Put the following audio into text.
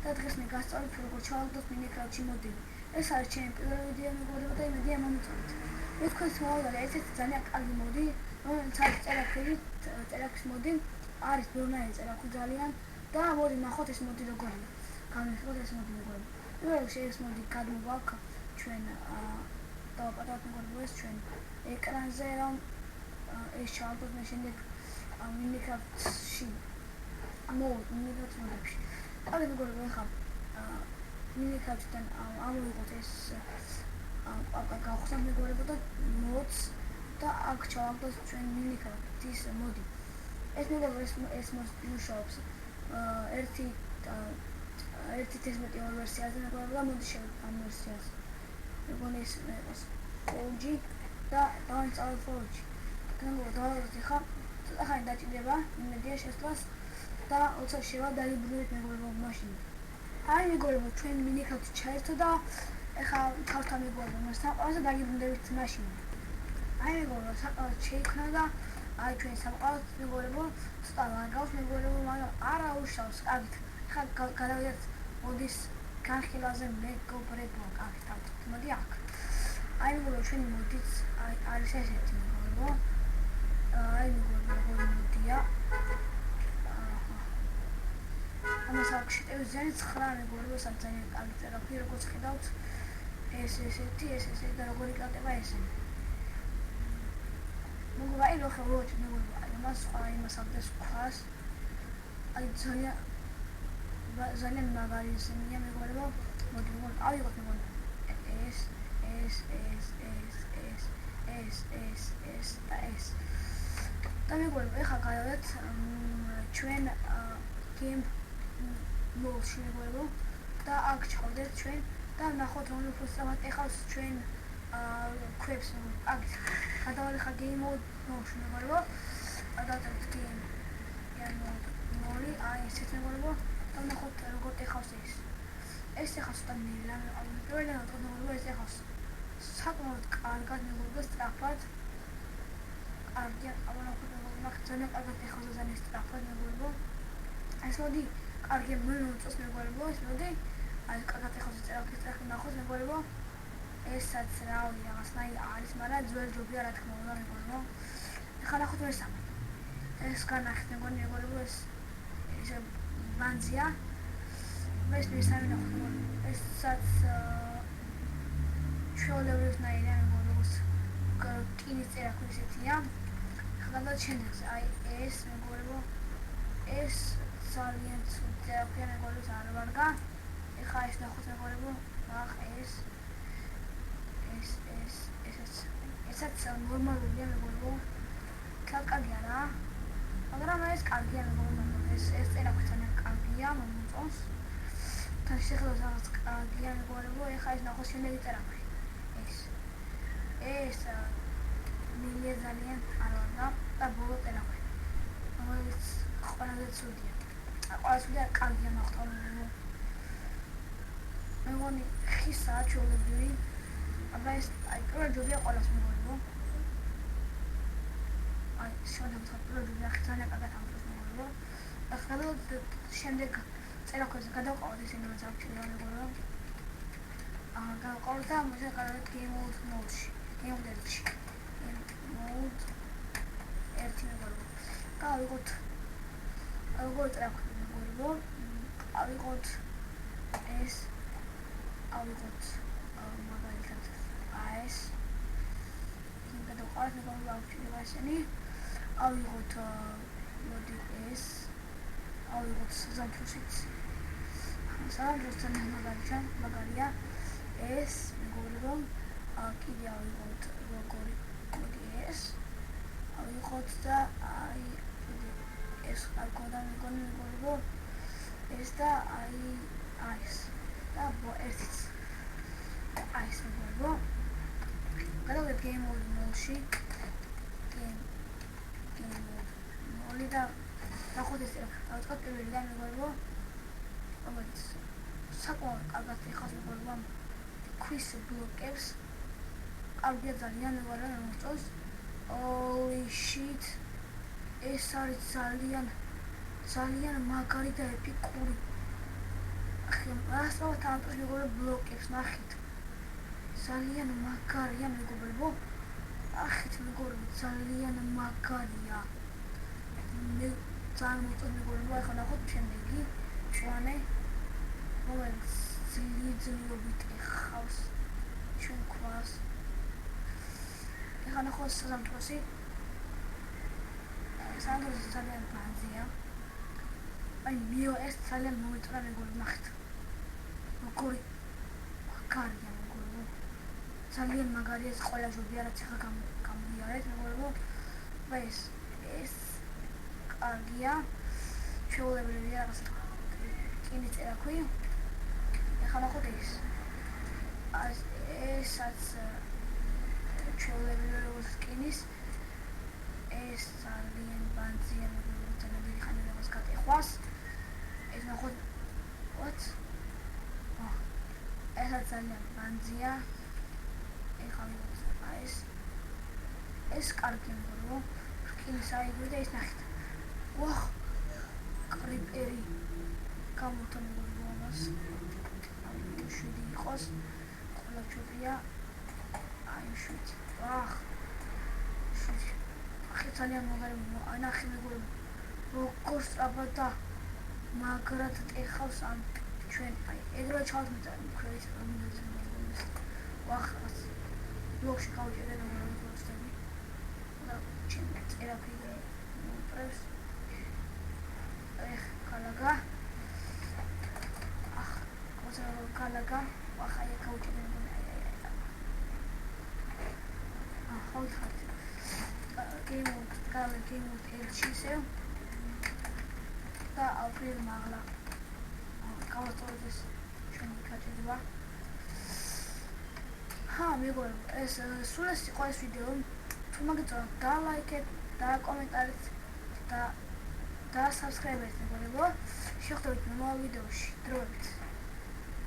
და დღეს მე გასწავლით როგორ ჩავაგდოთ Minecraft-ში მოდელი. ეს არის ჩემი პირველი ვიდეო მეგობრებო და იმედია მომწონთ. მე თქვენს მოვავალ ერთ-ერთი ძალიან კარგი მოდი, რომელიც არის წერაქვის მოდი, არის ბევრნაირი წერაქვი ძალიან და მოდი ნახოთ ეს მოდი როგორია. განვიხილოთ ეს მოდი მეგობრებო. პირველ რიგში ეს მოდი გადმოგვაქვს ჩვენ დავაპატავთ მეგობრებო ეს ჩვენ ეკრანზე რომ ეს ჩავაგდოთ მე შემდეგ Minecraft-ში Minecraft მოდებში. Alle მეგობრებო ახლა Minecraft-დან ამოვიღოთ ეს გავხსნათ მეგობრებო და mods და აქ ჩავაგდოთ ჩვენ Minecraft-ის მოდი. ეს მეგობრებო ეს მუშაობს ერთი 11 ორ ვერსიაზე მეგობრებო და მოდი შევიდეთ ამ ვერსიაზე. მეგონი ეს 4G და დავინსტალოთ 4G. დავაგდოთ ახლა ახლა დაჭირდება იმედია შესწავლას და როცა შევა დაიბრუნოთ მეგობრებო მაშინით. აი მეგობრებო ჩვენ Minecraft-ში ჩაერთო და ახლა თავთა მეგობრებო მას სამყაროზე დაიბრუნდებით მაშინით. აი მეგობრებო სამყარო შეიქმნა და აი ჩვენ სამყაროს მეგობრებო ცოტა ლაგავს მეგობრებო მაგრამ არა უშავს კარგით. ახლა გადავიდეთ მოდის განხილვაზე მეგობრებო კარგით დავწყოთ მოდი აქ. აი მეგობრებო ჩვენი მოდიც არის ესეთი მეგობრებო. აი მეგობრებო მოდია ამას აქ შეტევის ძალიან 9 მეგობრებო ძალიან კარგი წერაქვი როგორც ხედავთ ეს ესეთი და როგორი კარტება ესენი მოგვა აი რო ხევოთ მეგობრებო აი მას სხვა იმას აღდეს ქვას აი ძალიან მაგარი ესენია მეგობრებო მოდი ავიღოთ მეგობრებო ეს და მეგობრებო ეხლა გავიდეთ ჩვენ game mode-ში მეგობრებო და აქ ჩავდეთ ჩვენ და ნახოთ რომ უფრო სწრაფად ეხავს ჩვენ ქვებს აქ გადავალ ხა game mode-ში მეგობრებო გადავდეთ game mode აი ესეთ მეგობრებო და ნახოთ როგორ ეხავს ეს ეხავს და ნელა პირველად მეგობრებო ეს ეხავს საკმაოდ კარგად მეგობრებო სწრაფად კარგია ამანახოთ მეგობრებო ძალიან კარგად ეხავს ძალიან სწრაფად მეგობრებო ეს მოდი კარგი მოიწოს მეგობრებო ეს მოდი აი კარგად ეხავს წერაქვი ნახოთ მეგობრებო ესაც რავი რაღაცნაირი არის მაგრამ ძველი ჯობია რა თქმა უნდა მეგობრებო ახლა ნახოთ მესამე ეს განახეთ მეგობრებო ეს ბანზია ეს მესამე ნახოთ მეგობრებო ესაც ჩვეულებრივნაირია მეგობრებო რკინის წერაქვი ესეთია ახლა გადავჩენთ აი ეს მეგობრებო ეს ძალიან წერაქვია მეგობრებო არ ვარგა ეხლა ეს ნახოთ მეგობრებო ახ ესაც ნორმალურია მეგობრებო კარგია რა მაგრამ ეს კარგია მეგობრებო ეს წერაქვი ძალიან კარგია მომწონს თან შეხედოთ რაღაც კარგია მეგობრებო ეხლა ეს ნახოთ შემდეგი წერაქვი ეს მილია ძალიან არ ვარგა და ბოლო წერაქვი რომელიც ყველაზე ცუდია ყველაზე კარგია ნახოთ მეგონი ხისაა ჩვეულებრივი აბა ეს აი პირველ ჯობია ყველას მეგობრებო აი შევდივართ პირველ ჯობია ძალიან კარგად ამბობს მეგობრებო ახლა შემდეგ წერაქვებზე გადავყავოთ ისინი რაც აქვს მეგობრებო გავყავთ და მოდი გადავიდეთ game mode-ში game mode-ში ერთი მეგობრებო გავიღოთ როგორ წერაქვი მეგობრებო ავიღოთ ეს ავიღოთ მაგალითად ეს გადავყავთ მეგობრებო ავჭირდება ესენი ავიღოთ მოდი ეს ავიღოთ საზამთროსიც საზამთროსთან მაგარია ეს მეგობრებო კიდე ავიღოთ როგორი მოდი ეს ავიღოთ და აი ეს აღგონა მეგონი მეგობრებო ეს და აი ეს და ერთიც აი ეს მეგობრებო გადავიდეთ game mode-ში game mode და ნახოთ ეს დავწყოთ პირველიდან მეგობრებო რომელიც საკმაოდ კარგად ეხავს მეგობრებო ქვის ბლოკებს კარგია ძალიან მეგობრებო მომწონს holy shit ეს არის ძალიან მაგარი და ეპიკური ასწავლეთ ამას მეგობრებო ბლოკებს ნახეთ. ძალიან მაგარია მეგობრებო. ნახეთ მეგობრებო ძალიან მაგარია. მე ძალიან მოწონს მეგობრებო. ახლა ნახოთ შემდეგი მწვანე რომელიც ძლიერობით ეხავს ჩვენ ქვას. ახლა ნახოთ საზამთროსი. საზამთროსი ძალიან ბანზია. აი მიო ეს ძალიან მომეწონა მეგობრებო ნახეთ. როგორი მაგარია მეგობრებო. ძალიან მაგარია ეს ყველა ჯობია რაც ახლა გამიარეთ მეგობრებო. და ეს კარგია. ჩვეულებრივია რაღაც კინის წერაქვი. ახლა ნახოთ ესაც ჩვეულებრივია როგორც კინის ეს ძალიან ბანზია მეგობრებო ძალიან დიდი ხანი რაღაც გატეხვას. ეს ნახოთ ესაც ძალიან ბანზია. ეხლა ეს კარგი მეგობრებო. რკინის აიგივე და ეს ნახეთ. ვახ კრიპერი გამოთა მეგობრებო ამას. შვიდი იყოს. ყველა ჯობია. აი შვიდი. ვახ შვიდი. ახლა ძალიან მაგარი ნახე მეგობრებო. როგორ სწრაფად და მაგრად ტეხავს ამ ჩვენ აი ეგრევე ჩავთმეთ ქვევით რომელიც მეგობრებს. ვახ ბლოგში გავიჭერე მეგობრებო პოსტები. და ჩემი წერაქვი უპრევს. კალაგა. კალაგა. ახლა იქ გავიჭერე მეგობრებო. hold game mode elchi ისევ და ავფრირ მაღლა გავასწორდეს ჩვენი კაჭედვა. მეგობრებო ეს სულ ეს იყო ეს ვიდეო. თუ მოგეწონათ დალაიქეთ და კომენტარით და subscribe-ით მეგობრებო. შევხვდებით მომავალ ვიდეოში. დროებით.